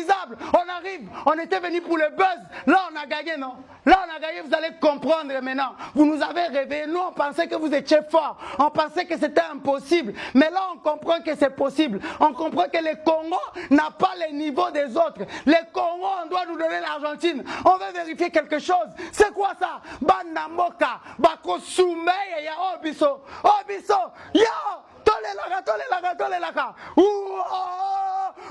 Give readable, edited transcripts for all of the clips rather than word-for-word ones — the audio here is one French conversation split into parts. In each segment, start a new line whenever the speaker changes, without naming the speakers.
inutilisable. On arrive, on était venu pour le buzz. Là, on a gagné, non? Là, on a gagné, vous allez comprendre maintenant. Vous nous avez réveillés. Nous, on pensait que vous étiez forts. On pensait que c'était impossible. Mais là, on comprend que c'est possible. On comprend que le Congo n'a pas le niveau des autres. Le Congo, on doit nous donner l'Argentine. On veut vérifier quelque chose. C'est quoi ça? Bandamoka, Bako Soumeye, ya Obiso. Obiso, yo! Tole laka.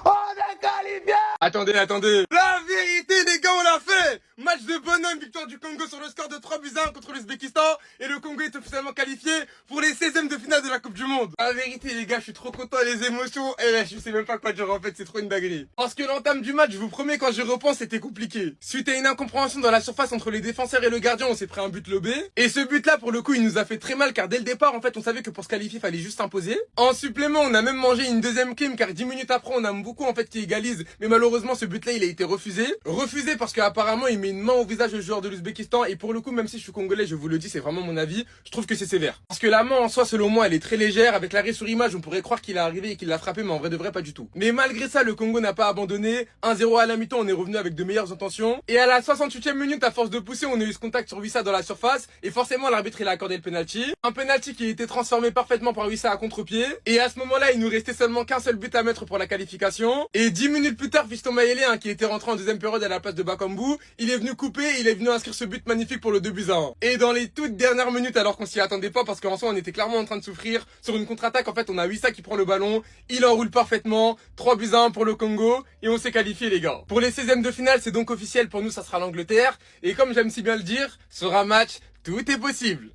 On est qualifié!
Attendez. La vérité, les gars, on l'a fait! Match de bonhomme, victoire du Congo sur le score de 3-1 contre l'Ouzbékistan. Et le Congo est officiellement qualifié pour les 16e de finale de la Coupe du Monde. La vérité, les gars, je suis trop content, les émotions. Et là, je sais même pas quoi dire en fait, c'est trop une dinguerie. Parce que l'entame du match, je vous promets, quand je repense, c'était compliqué. Suite à une incompréhension dans la surface entre les défenseurs et le gardien, on s'est pris un but lobé. Et ce but-là, pour le coup, il nous a fait très mal car dès le départ, en fait, on savait que pour se qualifier, il fallait juste s'imposer. En supplément, on a même mangé une deuxième clim car 10 minutes après, on a beaucoup en fait qui égalise. Mais malheureusement, ce but-là, il a été refusé. Refusé parce qu'apparemment, il met une main au visage au joueur de l'Ouzbékistan. Et pour le coup, même si je suis congolais, je vous le dis, c'est vraiment mon avis, je trouve que c'est sévère. Parce que la main en soi, selon moi, elle est très légère. Avec l'arrêt sur image, on pourrait croire qu'il est arrivé et qu'il l'a frappé, mais en vrai de vrai, pas du tout. Mais malgré ça, le Congo n'a pas abandonné. 1-0 à la mi-temps, on est revenu avec de meilleures intentions. Et à la 68e minute, à force de pousser, on a eu ce contact sur Wissa dans la surface. Et forcément, l'arbitre, il a accordé le penalty. Un penalty qui a été transformé parfaitement par Wissa à contre-pied. Et à ce moment-là, il nous restait seulement qu'un seul but à mettre pour la qualification. Et 10 minutes plus tard, Fiston Mayele, qui était rentré en deuxième période à la place de Bakambu, il est venu couper, il est venu inscrire ce but magnifique pour le 2-1. Et dans les toutes dernières minutes, alors qu'on s'y attendait pas, parce qu'en soi, on était clairement en train de souffrir, sur une contre-attaque, en fait, on a Wissa qui prend le ballon, il enroule parfaitement, 3-1 pour le Congo, et on s'est qualifié, les gars. Pour les 16e de finale, c'est donc officiel, pour nous, ça sera l'Angleterre, et comme j'aime si bien le dire, sur un match, tout est possible.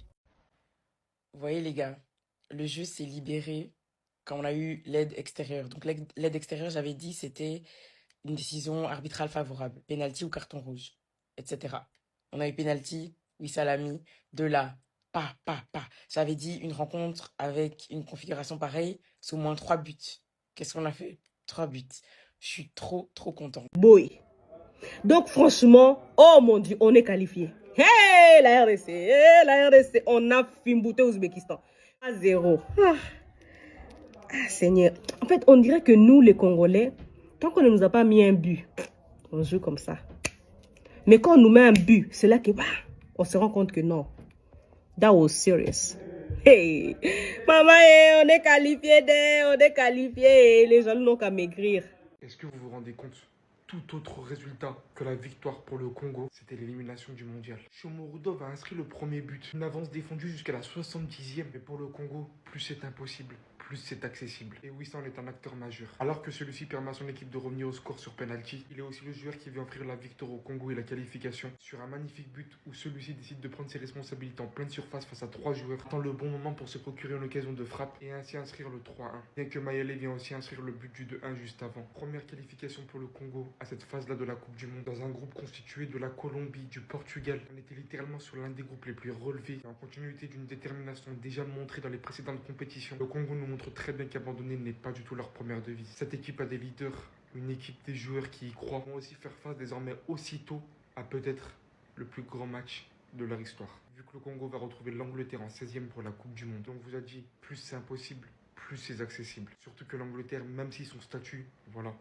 Vous voyez les gars, le jeu s'est libéré quand on a eu l'aide extérieure. Donc l'aide extérieure, j'avais dit, c'était une décision arbitrale favorable, penalty ou carton rouge, etc. On a eu penalty, Wissa l'a mis, de là, pas. J'avais dit une rencontre avec une configuration pareille, c'est au moins 3 buts. Qu'est-ce qu'on a fait? 3 buts. Je suis trop content.
Boy. Donc franchement, oh mon Dieu, on est qualifié. Hey, la RDC, on a fimbouté Ouzbékistan. À 0. Seigneur. En fait, on dirait que nous, les Congolais, tant qu'on ne nous a pas mis un but, on joue comme ça. Mais quand on nous met un but, c'est là que on se rend compte que non. That was serious. Hey, maman, on est qualifié. Les gens n'ont qu'à maigrir.
Est-ce que vous vous rendez compte? Tout autre résultat que la victoire pour le Congo, c'était l'élimination du mondial. Shomorodov a inscrit le premier but. Une avance défendue jusqu'à la 70e. Mais pour le Congo, plus c'est impossible, plus c'est accessible. Et Wissa en est un acteur majeur. Alors que celui-ci permet à son équipe de revenir au score sur penalty, il est aussi le joueur qui vient offrir la victoire au Congo et la qualification sur un magnifique but où celui-ci décide de prendre ses responsabilités en pleine surface face à 3 joueurs, attend le bon moment pour se procurer une occasion de frappe et ainsi inscrire le 3-1. Bien que Mayele vient aussi inscrire le but du 2-1 juste avant. Première qualification pour le Congo à cette phase-là de la Coupe du Monde, dans un groupe constitué de la Colombie, du Portugal. On était littéralement sur l'un des groupes les plus relevés, en continuité d'une détermination déjà montrée dans les précédentes compétitions. Le Congo nous montre très bien qu'abandonner n'est pas du tout leur première devise. Cette équipe a des leaders, une équipe des joueurs qui y croient, vont aussi faire face désormais aussitôt à peut-être le plus grand match de leur histoire. Vu que le Congo va retrouver l'Angleterre en 16e pour la Coupe du Monde, on vous a dit, plus c'est impossible, plus c'est accessible. Surtout que l'Angleterre, même si son statut, voilà,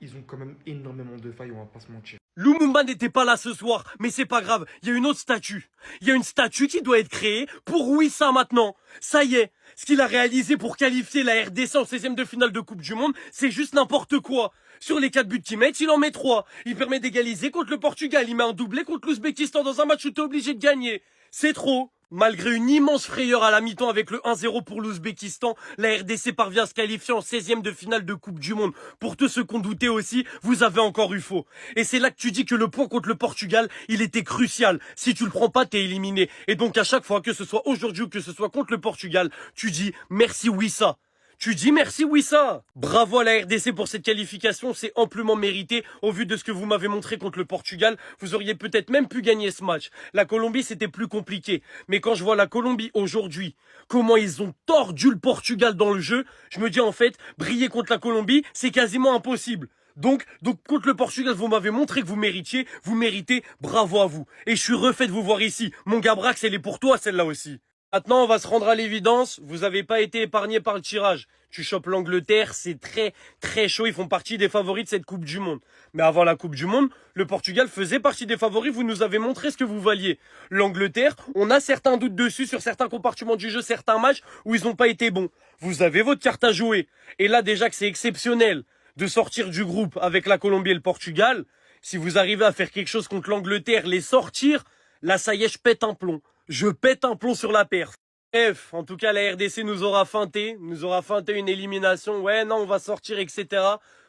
ils ont quand même énormément de failles, on va pas se mentir.
Lumumba n'était pas là ce soir, mais c'est pas grave, il y a une autre statue. Il y a une statue qui doit être créée pour Wissa maintenant. Ça y est, ce qu'il a réalisé pour qualifier la RDC en 16e de finale de Coupe du Monde, c'est juste n'importe quoi. Sur les 4 buts qu'il met, il en met 3. Il permet d'égaliser contre le Portugal, il met un doublé contre l'Ouzbékistan dans un match où t'es obligé de gagner. C'est trop. Malgré une immense frayeur à la mi-temps avec le 1-0 pour l'Ouzbékistan, la RDC parvient à se qualifier en 16e de finale de Coupe du Monde. Pour tous ceux qu'on doutait aussi, vous avez encore eu faux. Et c'est là que tu dis que le point contre le Portugal, il était crucial. Si tu le prends pas, t'es éliminé. Et donc à chaque fois, que ce soit aujourd'hui ou que ce soit contre le Portugal, tu dis merci Wissa. Tu dis merci Wissa. Bravo à la RDC pour cette qualification, c'est amplement mérité. Au vu de ce que vous m'avez montré contre le Portugal, vous auriez peut-être même pu gagner ce match. La Colombie, c'était plus compliqué. Mais quand je vois la Colombie aujourd'hui, comment ils ont tordu le Portugal dans le jeu, je me dis en fait, briller contre la Colombie, c'est quasiment impossible. Donc contre le Portugal, vous m'avez montré que vous méritez, bravo à vous. Et je suis refait de vous voir ici. Mon Gabrax, elle est pour toi celle-là aussi. Maintenant, on va se rendre à l'évidence, vous n'avez pas été épargné par le tirage. Tu chopes l'Angleterre, c'est très très chaud, ils font partie des favoris de cette Coupe du Monde. Mais avant la Coupe du Monde, le Portugal faisait partie des favoris, vous nous avez montré ce que vous valiez. L'Angleterre, on a certains doutes dessus sur certains compartiments du jeu, certains matchs où ils n'ont pas été bons. Vous avez votre carte à jouer. Et là déjà que c'est exceptionnel de sortir du groupe avec la Colombie et le Portugal, si vous arrivez à faire quelque chose contre l'Angleterre, les sortir, là ça y est, je pète un plomb. Je pète un plomb sur la perf. Bref, en tout cas, la RDC nous aura feinté une élimination. Ouais, non, on va sortir, etc.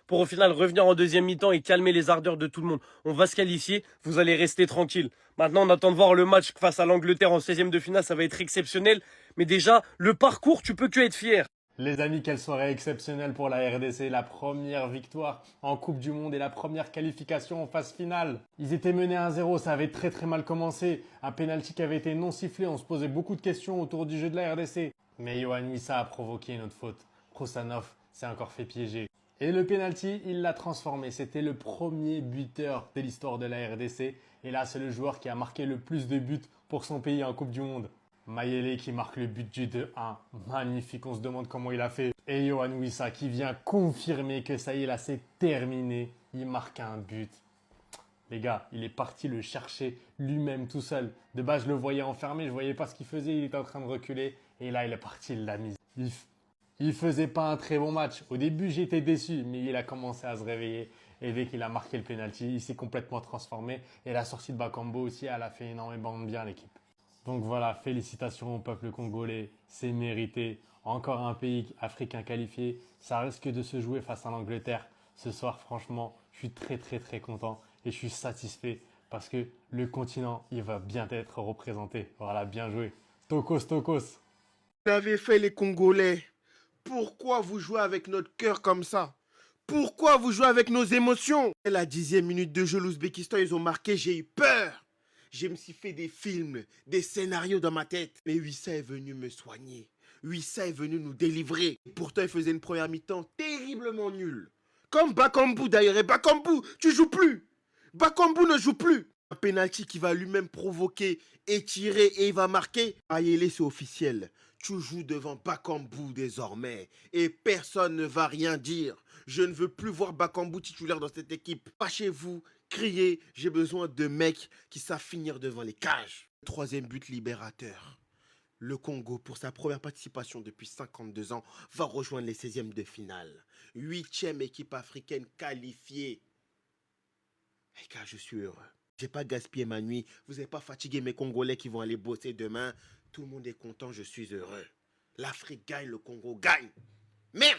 Pour au final revenir en deuxième mi-temps et calmer les ardeurs de tout le monde. On va se qualifier, vous allez rester tranquille. Maintenant, on attend de voir le match face à l'Angleterre en 16e de finale, ça va être exceptionnel. Mais déjà, le parcours, tu peux que être fier.
Les amis, quelle soirée exceptionnelle pour la RDC, la première victoire en Coupe du Monde et la première qualification en phase finale. Ils étaient menés 1-0, ça avait très très mal commencé. Un penalty qui avait été non sifflé, on se posait beaucoup de questions autour du jeu de la RDC. Mais Yohan Wissa a provoqué une autre faute. Krosanov s'est encore fait piéger. Et le penalty, il l'a transformé. C'était le premier buteur de l'histoire de la RDC. Et là, c'est le joueur qui a marqué le plus de buts pour son pays en Coupe du Monde. Mayele qui marque le but du 2-1. Magnifique, on se demande comment il a fait. Et Yohan Wissa qui vient confirmer que ça y est, là c'est terminé. Il marque un but. Les gars, il est parti le chercher lui-même tout seul. De base, je le voyais enfermé, je voyais pas ce qu'il faisait. Il était en train de reculer. Et là, il est parti, il l'a mise. Il faisait pas un très bon match. Au début, j'étais déçu, mais il a commencé à se réveiller. Et dès qu'il a marqué le penalty, il s'est complètement transformé. Et la sortie de Bakambu aussi, elle a fait énormément de bien à l'équipe. Donc voilà, félicitations au peuple congolais, c'est mérité. Encore un pays africain qualifié, ça risque de se jouer face à l'Angleterre. Ce soir, franchement, je suis très très très content et je suis satisfait parce que le continent, il va bien être représenté. Voilà, bien joué. Tokos, Tokos.
Vous avez fait les Congolais. Pourquoi vous jouez avec notre cœur comme ça? Pourquoi vous jouez avec nos émotions? À la 10e minute de jeu, l'Ouzbékistan, ils ont marqué, j'ai eu peur. Je me suis fait des films, des scénarios dans ma tête. Mais Wissa est venu me soigner. Wissa est venu nous délivrer. Et pourtant, il faisait une première mi-temps terriblement nulle. Comme Bakambu d'ailleurs. Et Bakambu, tu joues plus. Bakambu ne joue plus. Un penalty qui va lui-même provoquer, étirer et il va marquer. Mayele, c'est officiel. Tu joues devant Bakambu désormais. Et personne ne va rien dire. Je ne veux plus voir Bakambu titulaire dans cette équipe. Fâchez-vous. Crier, j'ai besoin de mecs qui savent finir devant les cages. Troisième but libérateur. Le Congo, pour sa première participation depuis 52 ans, va rejoindre les 16e de finale. 8e équipe africaine qualifiée. Les gars, je suis heureux. J'ai pas gaspillé ma nuit. Vous n'avez pas fatigué mes Congolais qui vont aller bosser demain. Tout le monde est content, je suis heureux. L'Afrique gagne, le Congo gagne. Merde!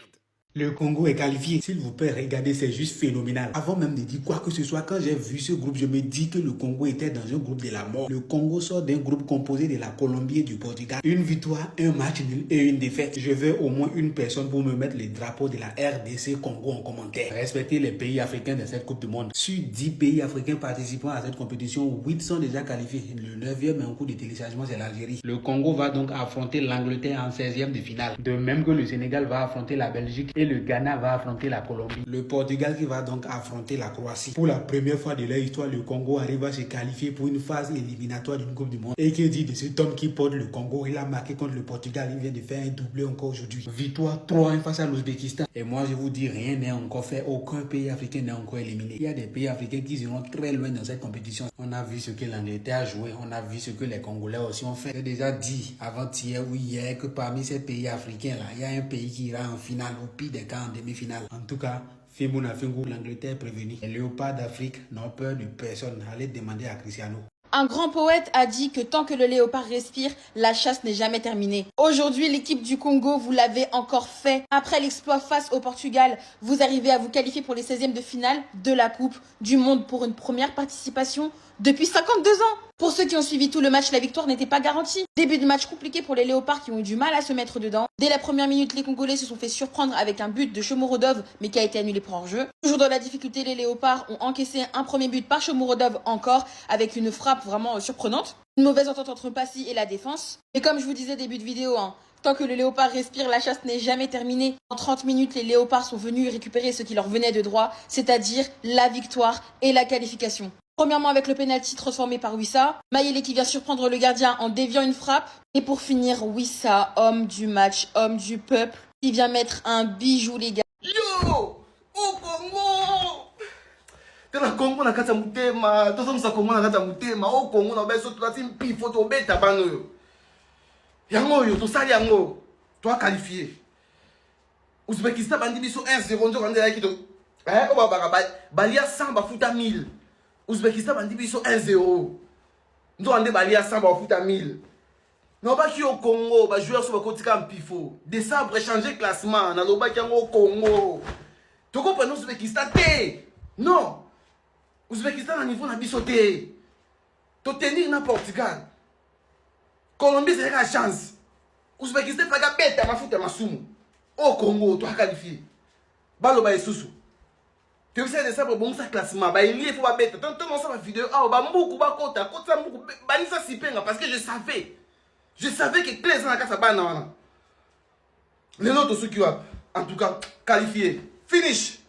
Le Congo est qualifié. S'il vous plaît, regardez, c'est juste phénoménal. Avant même de dire quoi que ce soit, quand j'ai vu ce groupe, je me dis que le Congo était dans un groupe de la mort. Le Congo sort d'un groupe composé de la Colombie et du Portugal. Une victoire, un match nul et une défaite. Je veux au moins une personne pour me mettre les drapeaux de la RDC Congo en commentaire. Respectez les pays africains de cette Coupe du Monde. Sur 10 pays africains participant à cette compétition, 8 sont déjà qualifiés. Le 9e en cours de téléchargement, c'est l'Algérie. Le Congo va donc affronter l'Angleterre en 16e de finale. De même que le Sénégal va affronter la Belgique et le Ghana va affronter la Colombie. Le Portugal qui va donc affronter la Croatie. Pour la première fois de leur histoire, le Congo arrive à se qualifier pour une phase éliminatoire d'une Coupe du Monde. Et que dit de cet homme qui porte le Congo? Il a marqué contre le Portugal, il vient de faire un doublé encore aujourd'hui. Victoire 3-1 face à l'Ouzbékistan. Et moi je vous dis, rien n'est encore fait, aucun pays africain n'est encore éliminé. Il y a des pays africains qui iront très loin dans cette compétition. On a vu ce que l'Angleterre a joué, on a vu ce que les Congolais aussi ont fait. J'ai déjà dit avant-hier ou hier que parmi ces pays africains là, il y a un pays qui ira en finale, au pire des cas en demi-finale. En tout cas, Fimouna Fengou, l'Angleterre est prévenue. Les léopards d'Afrique n'ont peur de personne. Allez demander à Cristiano.
Un grand poète a dit que tant que le léopard respire, la chasse n'est jamais terminée. Aujourd'hui, l'équipe du Congo, vous l'avez encore fait. Après l'exploit face au Portugal, vous arrivez à vous qualifier pour les 16e de finale de la Coupe du Monde pour une première participation depuis 52 ans. Pour ceux qui ont suivi tout le match, la victoire n'était pas garantie. Début de match compliqué pour les léopards qui ont eu du mal à se mettre dedans. Dès la première minute, les Congolais se sont fait surprendre avec un but de Shomurodov, mais qui a été annulé pour hors-jeu. Toujours dans la difficulté, les léopards ont encaissé un premier but par Shomurodov encore, avec une frappe vraiment surprenante. Une mauvaise entente entre Passy et la défense. Et comme je vous disais début de vidéo, tant que le léopard respire, la chasse n'est jamais terminée. En 30 minutes, les léopards sont venus récupérer ce qui leur venait de droit, c'est-à-dire la victoire et la qualification. Premièrement avec le penalty transformé par Wissa. Mayele qui vient surprendre le gardien en déviant une frappe. Et pour finir, Wissa, homme du match, homme du peuple, qui vient mettre un bijou les gars.
Yo! Au Congo! Tena Congo na kata mutema, tozo Congo na kata mutema, au Congo na beso tulati mpifo to beta bano yo. Yango yo to sali yango. Toi qualifié. Ouzbékistan bandi biso 1-0 nzo kande yaki to. O baba balia 100 bafuta 1000. Ouzbékistan bandi biso 1-0. Nzo kande balia 100 bafuta 1000. Non pas qui au Congo, bah joueurs sur le côté comme pifo. Décembre changer classement, na loba qui au Congo. Tu comprends Ouzbékistan té? Non. Ouzbékistan à niveau na bisoté. Tu tenir na Portugal. Colombie c'est la chance. Ouzbékistan fait la bête à ma foot à ma soum. Au Congo, tu as qualifié. Balo ba esusu. Tu sais décembre bon ça classement, bah il faut pas bête. Tant non ça ma vidéo, ah ba mbuku ba kota mbuku ba ni ça sipenga parce que je savais. Je savais que Claire n'a qu'à sa banane. Les autres, ceux qui ont, en tout cas, qualifié. Finish.